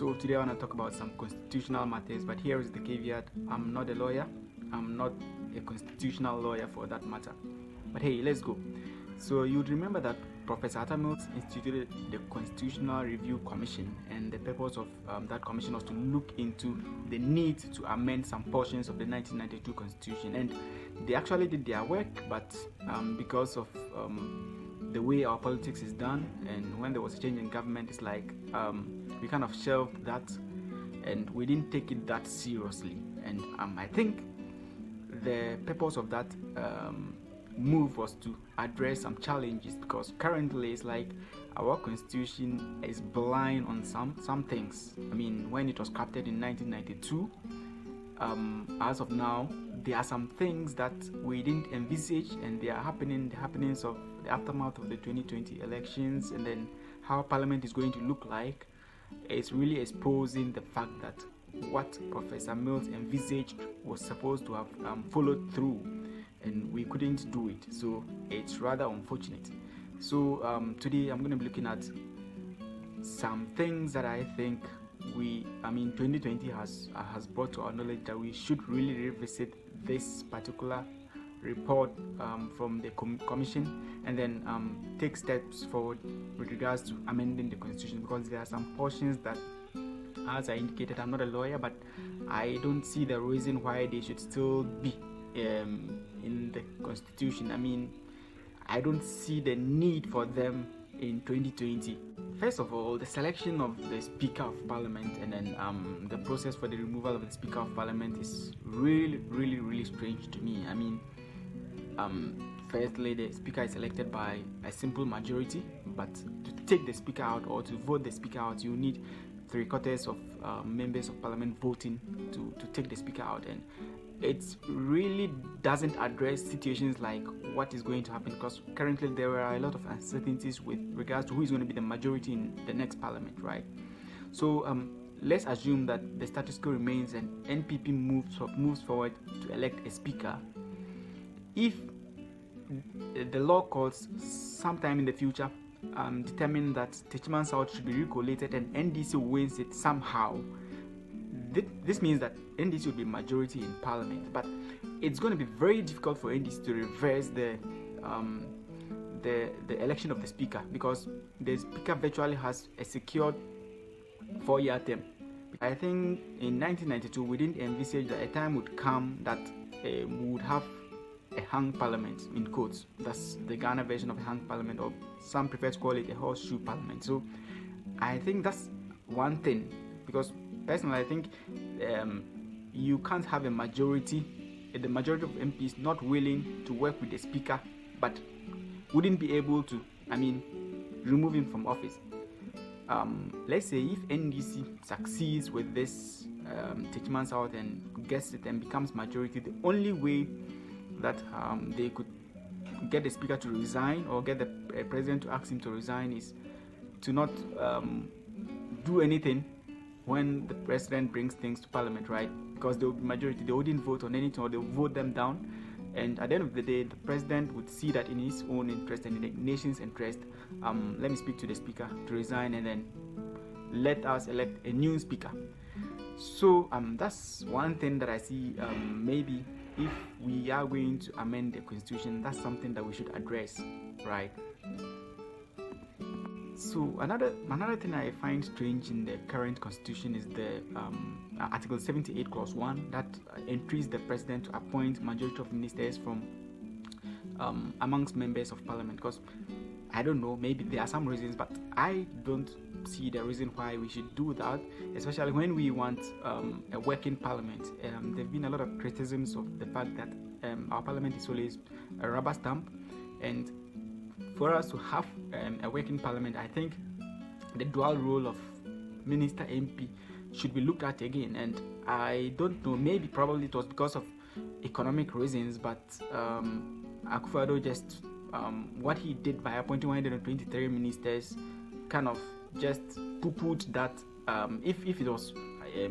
So today I want to talk about some constitutional matters, but here is the caveat: I'm not a lawyer, I'm not a constitutional lawyer for that matter. But hey, let's go. So you'd remember that Professor Atta Mills instituted the Constitutional Review Commission, and the purpose of that commission was to look into the need to amend some portions of the 1992 Constitution. And they actually did their work, but because of the way our politics is done, and when there was a change in government, it's like we kind of shelved that, and we didn't take it that seriously. And I think the purpose of that move was to address some challenges, because currently it's like our constitution is blind on some things. I mean, when it was crafted in 1992, as of now, there are some things that we didn't envisage, and they are happening. The happenings of the aftermath of the 2020 elections, and then how Parliament is going to look like, is really exposing the fact that what Professor Mills envisaged was supposed to have followed through, and we couldn't do it. So it's rather unfortunate. So today I'm going to be looking at some things that I think 2020 has brought to our knowledge, that we should really revisit this particular report from the commission, and then take steps forward with regards to amending the constitution, because there are some portions that, as I indicated, I'm not a lawyer, but I don't see the reason why they should still be in the constitution. I mean, I don't see the need for them in 2020. First of all, the selection of the Speaker of Parliament, and then the process for the removal of the Speaker of Parliament is really strange to me. I mean, firstly, the Speaker is elected by a simple majority, but to take the Speaker out, or to vote the Speaker out, you need 3/4 of members of Parliament voting to take the Speaker out. And it really doesn't address situations like what is going to happen, because currently there are a lot of uncertainties with regards to who is going to be the majority in the next Parliament, right? So let's assume that the status quo remains and NPP moves forward to elect a Speaker. If the law courts sometime in the future determine that Techman South should be recollated and NDC wins it somehow, this means that NDC will be majority in Parliament. But it's going to be very difficult for NDC to reverse the election of the Speaker, because the Speaker virtually has a secured 4-year term. I think in 1992 we didn't envisage that a time would come that we would have a hung parliament, in quotes. That's the Ghana version of a hung parliament, or some prefer to call it a horseshoe parliament. So I think that's one thing, because personally I think you can't have the majority of MPs not willing to work with the Speaker, but wouldn't be able to remove him from office. Let's say if NDC succeeds with this Techman South and gets it and becomes majority, the only way that they could get the Speaker to resign, or get the President to ask him to resign, is to not do anything when the President brings things to Parliament, right? Because there will be majority, they wouldn't vote on anything, or they'll vote them down. And at the end of the day, the President would see that in his own interest and in the nation's interest, let me speak to the Speaker to resign, and then let us elect a new Speaker. So that's one thing that I see. Maybe if we are going to amend the constitution, that's something that we should address, right? So another thing I find strange in the current constitution is the Article 78 Clause 1 that entreats the President to appoint majority of ministers from amongst members of Parliament. Because I don't know, maybe there are some reasons, but I don't see the reason why we should do that, especially when we want a working Parliament. There have been a lot of criticisms of the fact that our Parliament is always a rubber stamp, and for us to have a working Parliament, I think the dual role of Minister MP should be looked at again. And I don't know, probably it was because of economic reasons, but Akufo-Addo just what he did by appointing 123 ministers kind of just poo-pooed that. If it was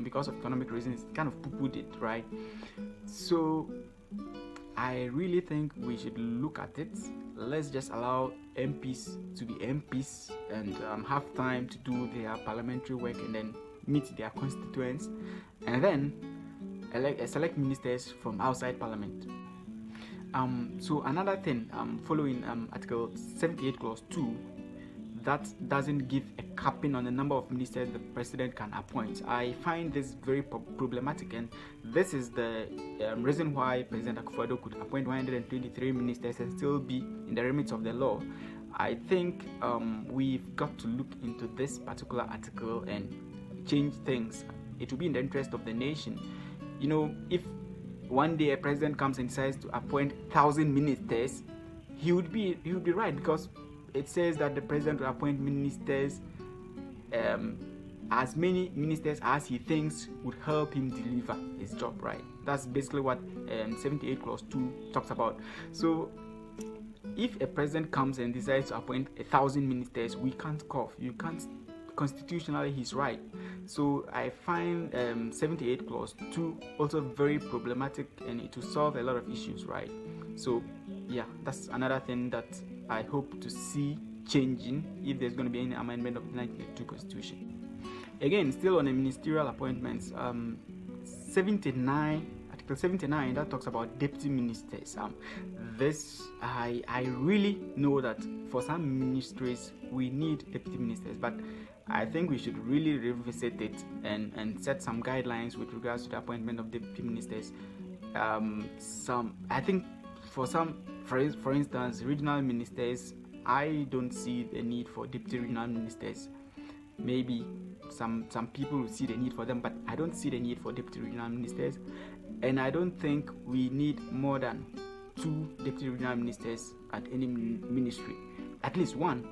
because of economic reasons, kind of poo-pooed it, right? So I really think we should look at it. Let's just allow MPs to be MPs and have time to do their parliamentary work, and then meet their constituents, and then select ministers from outside parliament. So another thing, following Article 78 Clause 2, that doesn't give a capping on the number of ministers the president can appoint. I find this very problematic, and this is the reason why President Akufo-Addo could appoint 123 ministers and still be in the remit of the law. I think we've got to look into this particular article and change things. It will be in the interest of the nation. If one day a president comes and decides to appoint 1,000 ministers, he would be right, because it says that the president will appoint ministers, as many ministers as he thinks would help him deliver his job, right? That's basically what 78 Clause 2 talks about. So if a president comes and decides to appoint 1,000 ministers, we can't cough. You can't. Constitutionally, he's right. So I find 78 Clause 2 also very problematic, and it will solve a lot of issues, right? So yeah, that's another thing that I hope to see changing if there's going to be any amendment of the 1982 Constitution. Again, still on the ministerial appointments, Article 79, that talks about deputy ministers. This I really know that for some ministries we need deputy ministers, but I think we should really revisit it and set some guidelines with regards to the appointment of deputy ministers. I think for instance, regional ministers, I don't see the need for deputy regional ministers. Maybe some people will see the need for them, but I don't see the need for deputy regional ministers, and I don't think we need more than 2 deputy regional ministers at any ministry. At least one.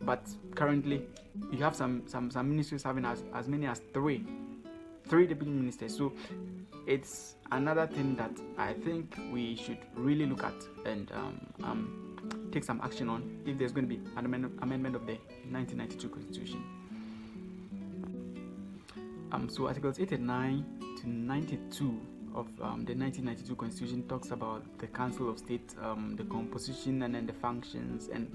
But currently, you have some ministries having as many as 3 deputy ministers. So it's another thing that I think we should really look at and take some action on if there's going to be an amendment of the 1992 Constitution. So Articles 89 to 92 of the 1992 Constitution talks about the Council of State, the composition and then the functions. And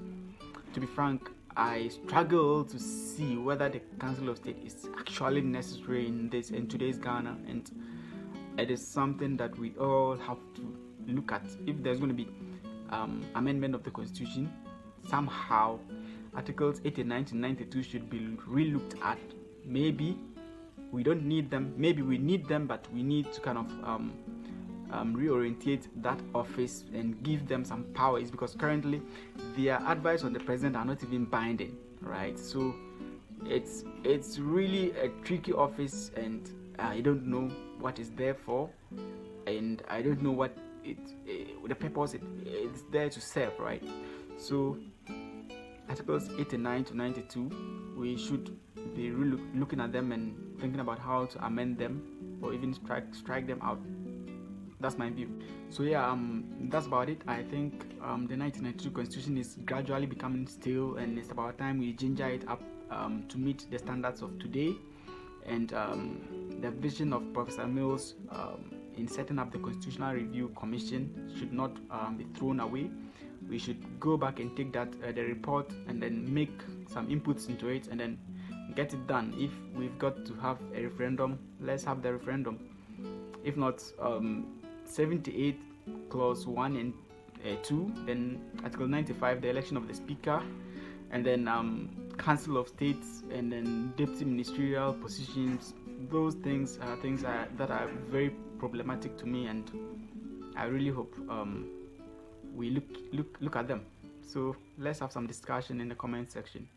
to be frank, I struggle to see whether the Council of State is actually necessary in today's Ghana, and it is something that we all have to look at. If there's going to be amendment of the Constitution, somehow Articles 89 to 92 should be re-looked at. Maybe we don't need them, maybe we need them, but we need to kind of reorientate that office and give them some powers, because currently their advice on the president are not even binding, right? So it's really a tricky office, and I don't know what is there for, and I don't know what the purpose it's there to serve, right? So Articles 89 to 92, we should be really looking at them and thinking about how to amend them or even strike them out. That's my view. So yeah, that's about it. I think the 1992 Constitution is gradually becoming stale, and it's about time we ginger it up to meet the standards of today. And the vision of Professor Mills in setting up the Constitutional Review Commission should not be thrown away. We should go back and take the report and then make some inputs into it and then get it done. If we've got to have a referendum, let's have the referendum. If not, 78 Clause 1 and 2, then Article 95, the election of the Speaker, and then Council of States, and then deputy ministerial positions. Those things are things that are very problematic to me, and I really hope we look at them. So let's have some discussion in the comment section.